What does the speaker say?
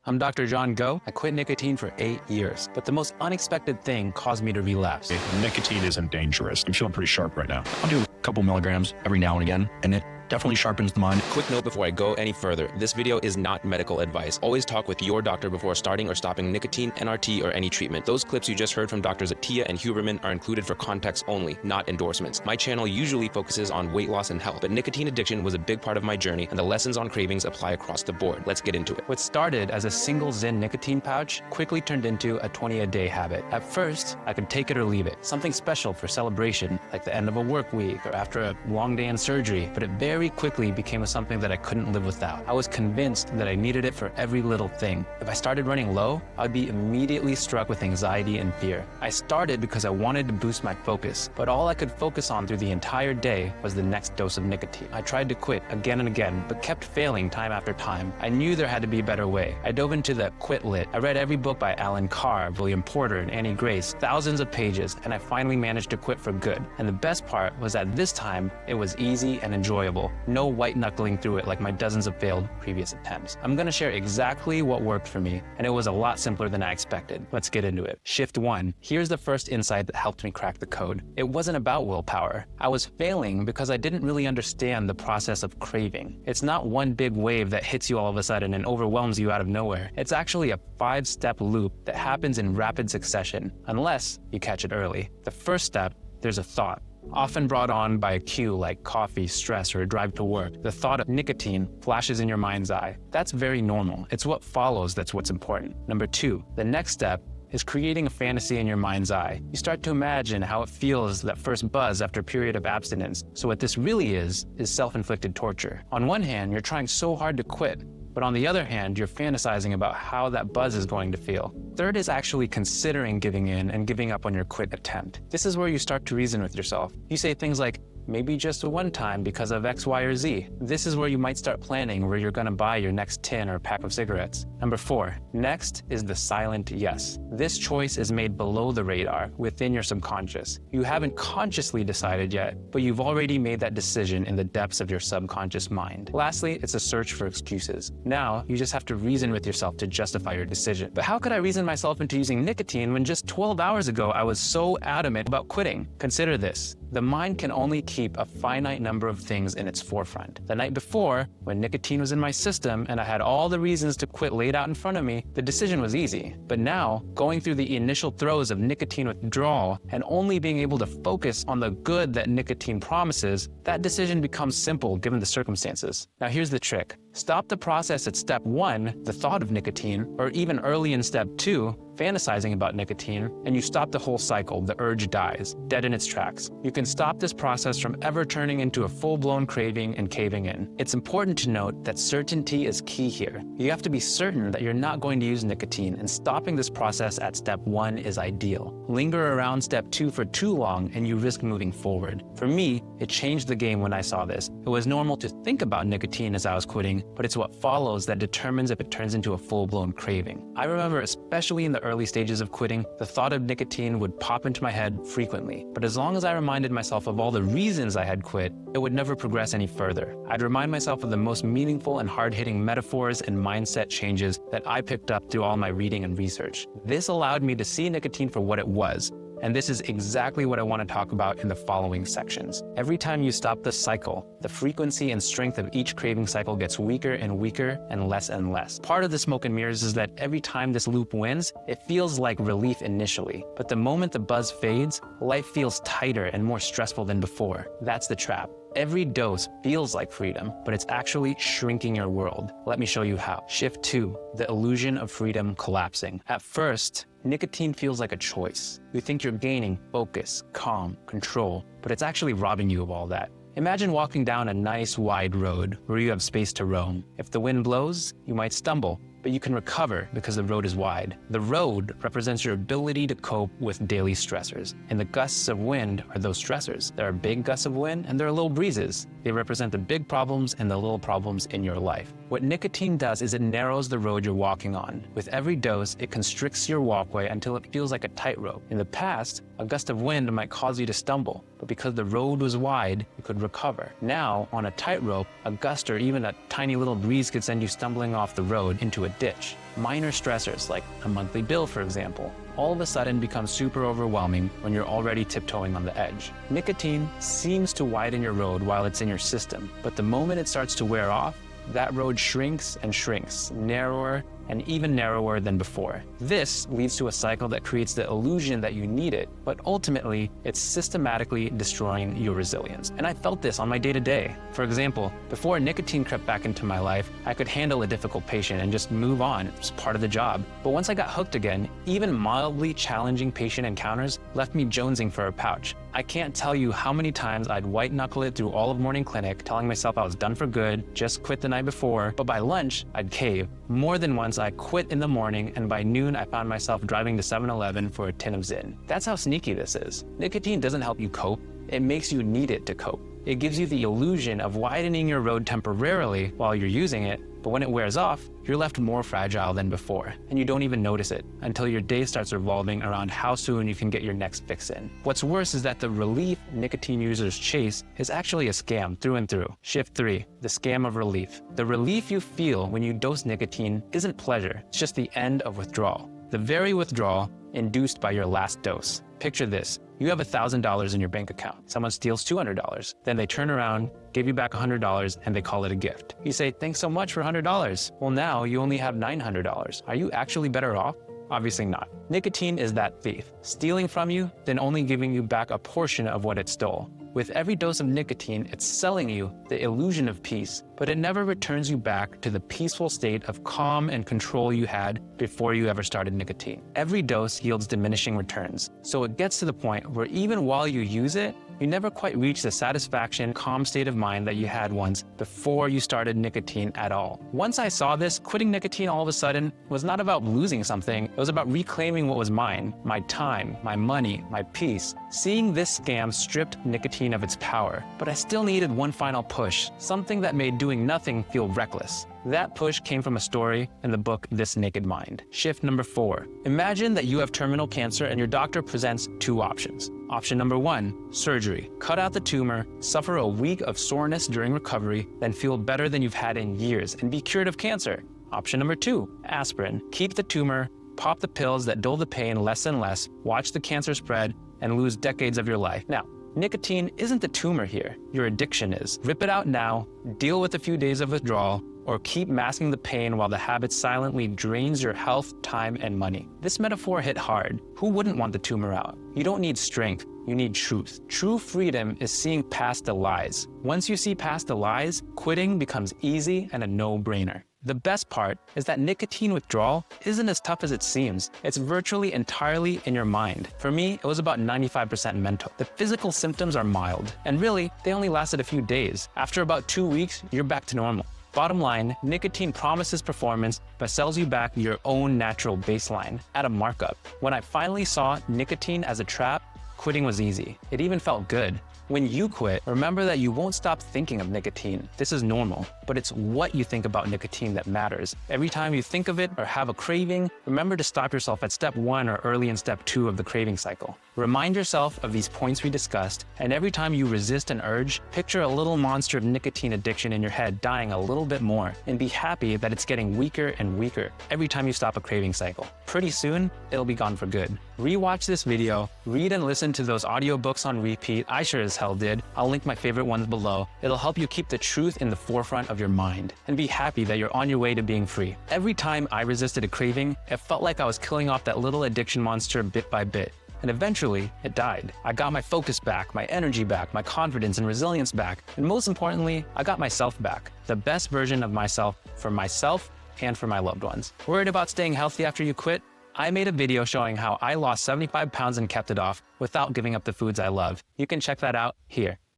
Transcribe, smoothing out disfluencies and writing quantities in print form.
I'm Dr. John Go. I quit nicotine for 8 years, but the most unexpected thing caused me to relapse. Nicotine isn't dangerous. I'm feeling pretty sharp right now. I'll do a couple milligrams every now and again, and it definitely sharpens the mind. Quick note before I go any further, this video is not medical advice. Always talk with your doctor before starting or stopping nicotine, NRT, or any treatment. Those clips you just heard from Drs. Attia and Huberman are included for context only, not endorsements. My channel usually focuses on weight loss and health, but nicotine addiction was a big part of my journey, and the lessons on cravings apply across the board. Let's get into it. What started as a single Zyn nicotine pouch quickly turned into a 20-a-day habit. At first, I could take it or leave it, something special for celebration, like the end of a work week or after a long day in surgery, but it very quickly became something that I couldn't live without. I was convinced that I needed it for every little thing. If I started running low, I'd be immediately struck with anxiety and fear. I started because I wanted to boost my focus, but all I could focus on through the entire day was the next dose of nicotine. I tried to quit again and again, but kept failing time after time. I knew there had to be a better way. I dove into the quit lit. I read every book by Alan Carr, William Porter, and Annie Grace, thousands of pages, and I finally managed to quit for good. And the best part was that this time, it was easy and enjoyable. No white-knuckling through it like my dozens of failed previous attempts. I'm gonna share exactly what worked for me, and it was a lot simpler than I expected. Let's get into it. Shift 1. Here's the first insight that helped me crack the code. It wasn't about willpower. I was failing because I didn't really understand the process of craving. It's not one big wave that hits you all of a sudden and overwhelms you out of nowhere. It's actually a 5-step loop that happens in rapid succession, unless you catch it early. The first step, there's a thought, often brought on by a cue like coffee, stress, or a drive to work. The thought of nicotine flashes in your mind's eye. That's very normal. It's what follows that's what's important. Number 2, the next step is creating a fantasy in your mind's eye. You start to imagine how it feels, that first buzz after a period of abstinence. So what this really is self-inflicted torture. On one hand, you're trying so hard to quit, but on the other hand, you're fantasizing about how that buzz is going to feel. Third is actually considering giving in and giving up on your quit attempt. This is where you start to reason with yourself. You say things like, maybe just one time because of X, Y, or Z. This is where you might start planning where you're gonna buy your next tin or pack of cigarettes. Number 4, next is the silent yes. This choice is made below the radar, within your subconscious. You haven't consciously decided yet, but you've already made that decision in the depths of your subconscious mind. Lastly, it's a search for excuses. Now, you just have to reason with yourself to justify your decision. But how could I reason myself into using nicotine when just 12 hours ago I was so adamant about quitting? Consider this. The mind can only keep a finite number of things in its forefront. The night before, when nicotine was in my system and I had all the reasons to quit laid out in front of me, the decision was easy. But now, going through the initial throes of nicotine withdrawal and only being able to focus on the good that nicotine promises, that decision becomes simple given the circumstances. Now here's the trick. Stop the process at step 1, the thought of nicotine, or even early in step 2, fantasizing about nicotine, and you stop the whole cycle. The urge dies, dead in its tracks. You can stop this process from ever turning into a full-blown craving and caving in. It's important to note that certainty is key here. You have to be certain that you're not going to use nicotine, and stopping this process at step 1 is ideal. Linger around step 2 for too long and you risk moving forward. For me, it changed the game when I saw this. It was normal to think about nicotine as I was quitting, but it's what follows that determines if it turns into a full-blown craving. I remember, especially in the early stages of quitting, the thought of nicotine would pop into my head frequently. But as long as I reminded myself of all the reasons I had quit, it would never progress any further. I'd remind myself of the most meaningful and hard-hitting metaphors and mindset changes that I picked up through all my reading and research. This allowed me to see nicotine for what it was. And this is exactly what I want to talk about in the following sections. Every time you stop the cycle, the frequency and strength of each craving cycle gets weaker and weaker and less. Part of the smoke and mirrors is that every time this loop wins, it feels like relief initially. But the moment the buzz fades, life feels tighter and more stressful than before. That's the trap. Every dose feels like freedom, but it's actually shrinking your world. Let me show you how. Shift 2, the illusion of freedom collapsing. At first, nicotine feels like a choice. You think you're gaining focus, calm, control, but it's actually robbing you of all that. Imagine walking down a nice wide road where you have space to roam. If the wind blows, you might stumble, but you can recover because the road is wide. The road represents your ability to cope with daily stressors, and the gusts of wind are those stressors. There are big gusts of wind and there are little breezes. They represent the big problems and the little problems in your life. What nicotine does is it narrows the road you're walking on. With every dose, it constricts your walkway until it feels like a tightrope. In the past, a gust of wind might cause you to stumble, but because the road was wide, you could recover. Now, on a tightrope, a gust or even a tiny little breeze could send you stumbling off the road into a ditch. Minor stressors like a monthly bill, for example, all of a sudden become super overwhelming when you're already tiptoeing on the edge. Nicotine seems to widen your road while it's in your system, but the moment it starts to wear off, that road shrinks and shrinks, narrower and even narrower than before. This leads to a cycle that creates the illusion that you need it, but ultimately, it's systematically destroying your resilience. And I felt this on my day-to-day. For example, before nicotine crept back into my life, I could handle a difficult patient and just move on. It's part of the job. But once I got hooked again, even mildly challenging patient encounters left me jonesing for a pouch. I can't tell you how many times I'd white knuckle it through all of morning clinic, telling myself I was done for good, just quit the night before, but by lunch, I'd cave. More than once, I quit in the morning, and by noon, I found myself driving to 7-Eleven for a tin of Zyn. That's how sneaky this is. Nicotine doesn't help you cope, it makes you need it to cope. It gives you the illusion of widening your road temporarily while you're using it, but when it wears off, you're left more fragile than before, and you don't even notice it until your day starts revolving around how soon you can get your next fix in. What's worse is that the relief nicotine users chase is actually a scam through and through. Shift 3, the scam of relief. The relief you feel when you dose nicotine isn't pleasure, it's just the end of withdrawal. The very withdrawal induced by your last dose. Picture this. You have $1,000 in your bank account. Someone steals $200. Then they turn around, give you back $100, and they call it a gift. You say, thanks so much for $100. Well, now you only have $900. Are you actually better off? Obviously not. Nicotine is that thief, stealing from you, then only giving you back a portion of what it stole. With every dose of nicotine, it's selling you the illusion of peace, but it never returns you back to the peaceful state of calm and control you had before you ever started nicotine. Every dose yields diminishing returns, so it gets to the point where even while you use it, you never quite reach the satisfaction, calm state of mind that you had once before you started nicotine at all. Once I saw this, quitting nicotine all of a sudden was not about losing something, it was about reclaiming what was mine, my time, my money, my peace. Seeing this scam stripped nicotine of its power, but I still needed one final push, something that made doing nothing feel reckless. That push came from a story in the book This Naked Mind. Shift number 4. Imagine that you have terminal cancer and your doctor presents 2 options. Option number 1, surgery. Cut out the tumor, suffer a week of soreness during recovery, then feel better than you've had in years and be cured of cancer. Option number 2, aspirin. Keep the tumor, pop the pills that dull the pain less and less, watch the cancer spread, and lose decades of your life. Now, nicotine isn't the tumor here, your addiction is. Rip it out now, deal with a few days of withdrawal, or keep masking the pain while the habit silently drains your health, time, and money. This metaphor hit hard. Who wouldn't want the tumor out? You don't need strength, you need truth. True freedom is seeing past the lies. Once you see past the lies, quitting becomes easy and a no-brainer. The best part is that nicotine withdrawal isn't as tough as it seems. It's virtually entirely in your mind. For me, it was about 95% mental. The physical symptoms are mild, and really, they only lasted a few days. After about 2 weeks, you're back to normal. Bottom line, nicotine promises performance, but sells you back your own natural baseline at a markup. When I finally saw nicotine as a trap, quitting was easy. It even felt good. When you quit, remember that you won't stop thinking of nicotine. This is normal, but it's what you think about nicotine that matters. Every time you think of it or have a craving, remember to stop yourself at step 1 or early in step 2 of the craving cycle. Remind yourself of these points we discussed, and every time you resist an urge, picture a little monster of nicotine addiction in your head dying a little bit more, and be happy that it's getting weaker and weaker every time you stop a craving cycle. Pretty soon, it'll be gone for good. Rewatch this video, read and listen to those audiobooks on repeat. I sure as hell did. I'll link my favorite ones below. It'll help you keep the truth in the forefront of your mind and be happy that you're on your way to being free. Every time I resisted a craving, it felt like I was killing off that little addiction monster bit by bit. And eventually, it died. I got my focus back, my energy back, my confidence and resilience back, and most importantly, I got myself back. The best version of myself for myself and for my loved ones. Worried about staying healthy after you quit? I made a video showing how I lost 75 pounds and kept it off without giving up the foods I love. You can check that out here.